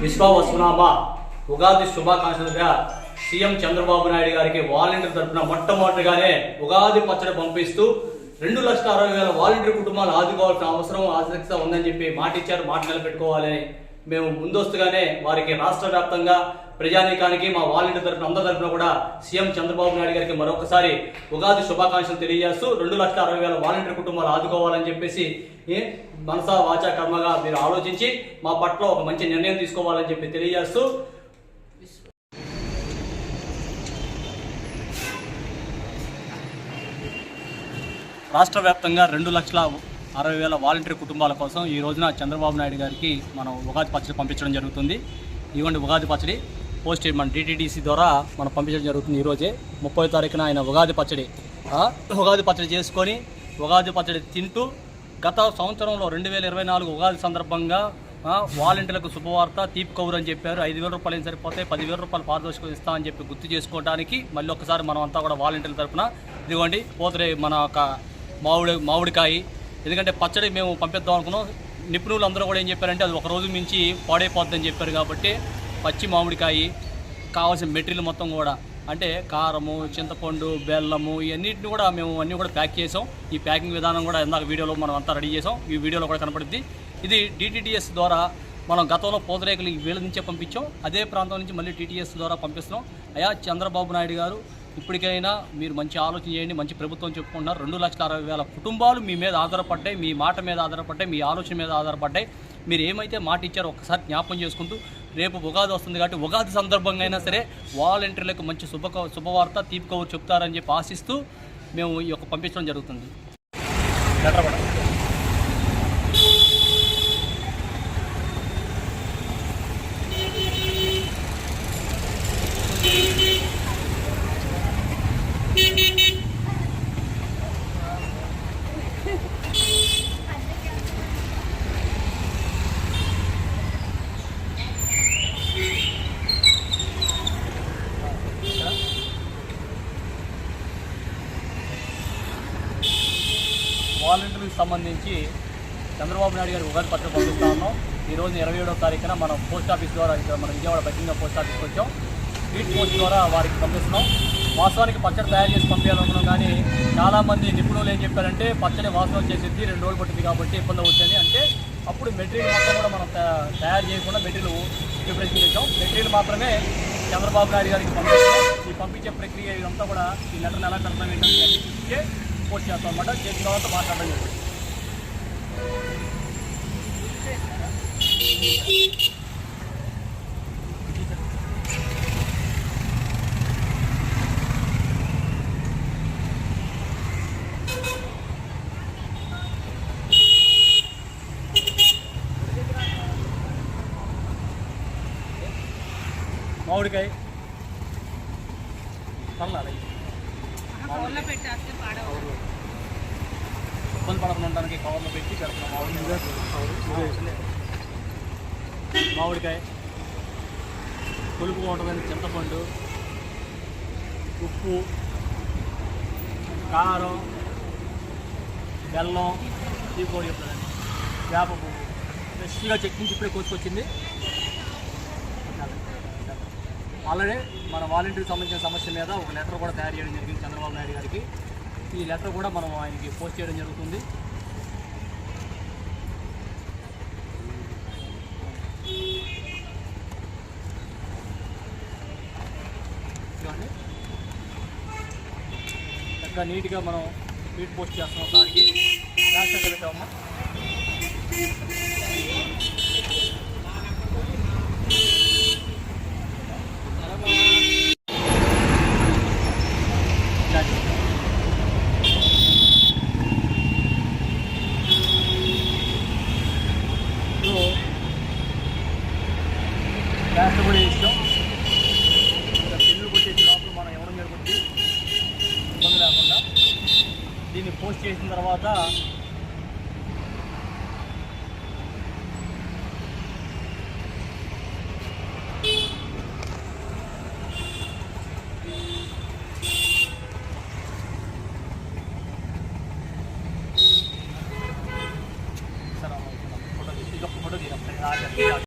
విశ్వవసునామ Ugadi శుభాకాంక్షలుగా CM Chandrababu Naidu గారికి volunteer తరఫున మొట్టమొదటిగానే ఉగాది పచ్చడి పంపిస్తూ 2,60,000 వాలంటీర్ కుటుంబాలు ఆదుకోవాల్సిన అవసరం ఆసక్తి ఉందని చెప్పి మాట ఇచ్చారు. మాట నిలబెట్టుకోవాలని మేము ముందస్తుగానే వారికి రాష్ట్ర వ్యాప్తంగా ప్రజానీకానికి మా వాలంటీర్ తరఫున అందరి తరఫున కూడా సీఎం చంద్రబాబు నాయుడు గారికి మరొకసారి ఉగాది శుభాకాంక్షలు తెలియజేస్తూ 2,60,000 వాలంటీర్ కుటుంబాలు ఆదుకోవాలని చెప్పేసి మనసా వాచా కర్మగా మీరు ఆలోచించి మా పట్ల ఒక మంచి నిర్ణయం తీసుకోవాలని చెప్పి తెలియజేస్తూ రాష్ట్ర వ్యాప్తంగా 2,60,000 వాలంటీర్ కుటుంబాల కోసం ఈ రోజున చంద్రబాబు నాయుడు గారికి మనం ఉగాది పచ్చడి పంపించడం జరుగుతుంది. ఇవ్వండి ఉగాది పచ్చడి పోస్ట్ మన DTDC ద్వారా మనం పంపించడం జరుగుతుంది. ఈరోజే 30వ తారీఖున ఆయన ఉగాది పచ్చడి చేసుకొని ఉగాది పచ్చడి తింటూ గత సంవత్సరంలో 2024 ఉగాది సందర్భంగా వాలంటీర్లకు శుభవార్త తీపి కౌరు అని చెప్పారు. 5,000 రూపాయలు సరిపోతే 10,000 రూపాయలు పారితోషికం ఇస్తామని చెప్పి గుర్తు చేసుకోవడానికి మళ్ళీ ఒకసారి మనం అంతా కూడా వాలంటీర్ల తరఫున ఇదిగోండి పోతరే మన ఒక మామిడికాయ, ఎందుకంటే పచ్చడి మేము పంపిద్దాం అనుకున్నాం. నిపుణులు అందరూ కూడా ఏం చెప్పారంటే అది ఒక రోజు మించి పాడైపోద్దని చెప్పారు. కాబట్టి పచ్చి మామిడికాయ కావాల్సిన మెటీరియల్ మొత్తం కూడా అంటే కారము, చింతపండు, బెల్లము ఇవన్నిటిని కూడా మేము అన్నీ కూడా ప్యాక్ చేసాం. ఈ ప్యాకింగ్ విధానం కూడా ఇందాక వీడియోలో మనం అంతా రెడీ చేసాం. ఈ వీడియోలో కూడా కనపడుద్ది. ఇది DTDS ద్వారా మనం గతంలో పూతరేకులు వీళ్ళ నుంచే పంపించాం. అదే ప్రాంతం నుంచి మళ్ళీ TTS ద్వారా పంపిస్తున్నాం. అయ్యా చంద్రబాబు నాయుడు గారు, ఇప్పటికైనా మీరు మంచి ఆలోచన చేయండి. మంచి ప్రభుత్వం చెప్పుకుంటున్నారు. 2,60,000 కుటుంబాలు మీ మీద ఆధారపడ్డాయి, మీ మాట మీద ఆధారపడ్డాయి, మీ ఆలోచన మీద ఆధారపడ్డాయి. మీరు ఏమైతే మాట ఇచ్చారో ఒక్కసారి జ్ఞాపకం చేసుకుంటూ రేపు ఉగాది వస్తుంది కాబట్టి ఉగాది సందర్భంగా అయినా సరే వాలంటీర్లకు మంచి శుభవార్త తీపి కౌరు చెప్తారని చెప్పి ఆశిస్తూ మేము ఈ యొక్క పంపించడం జరుగుతుంది. వాలంటీర్లకు సంబంధించి చంద్రబాబు నాయుడు గారు ఉగాది పత్రిక పంపిస్తూ ఉన్నాం. ఈరోజు 27వ తారీఖున మనం పోస్ట్ ఆఫీస్ ద్వారా ఇక్కడ మన విజయవాడ బకింగా పోస్ట్ ఆఫీస్కి వచ్చాం. స్పీడ్ పోస్ట్ ద్వారా వారికి పంపిస్తున్నాం. వాస్తవానికి పచ్చడి తయారు చేసి పంపించాలనుకున్నాం, కానీ చాలామంది నిపుణులు ఏం చెప్పారంటే పచ్చడి వాసన వచ్చేసింది, 2 రోజులు పట్టింది కాబట్టి ఇబ్బంది అవుతుంది అంటే అప్పుడు మెటీరియల్ మొత్తం కూడా మనం తయారు చేయకుండా మెటీరియల్ ప్రిపరేషన్ చేసాం. మెటీరియల్ మాత్రమే చంద్రబాబు నాయుడు గారికి పంపిస్తున్నాం. ఈ పంపించే ప్రక్రియ ఇదంతా కూడా ఈ లెటర్ని ఎలా కడతాం ఏంటంటే చూపించే పోస్ట్ చేస్తాం అన్నమాట. చేసిన తర్వాత మాట్లాడడం జరిగింది. మామిడికాయ పర్లేదు ఇబ్బంది పడకుండా ఉండడానికి కవర్లో పెట్టి పెడుతున్నాం. మామిడికాయ పులుపుగా ఉంటుందని చింతపండు, ఉప్పు, కారం, బెల్లం, టీ పొడి చెప్తానండి, వేప పువ్వు ఫ్రెష్గా చెక్ నుంచి ఇప్పుడే కోసుకొచ్చింది. ఆల్రెడీ మన వాలంటీర్కి సంబంధించిన సమస్య మీద ఒక లెటర్ కూడా తయారు చేయడం జరిగింది చంద్రబాబు నాయుడు గారికి. ఈ లెటర్ కూడా మనం ఆయనకి పోస్ట్ చేయడం జరుగుతుంది. చక్కగా నీట్గా మనం స్పీడ్ పోస్ట్ చేస్తున్నాం. దానికి పెట్టామమ్మా.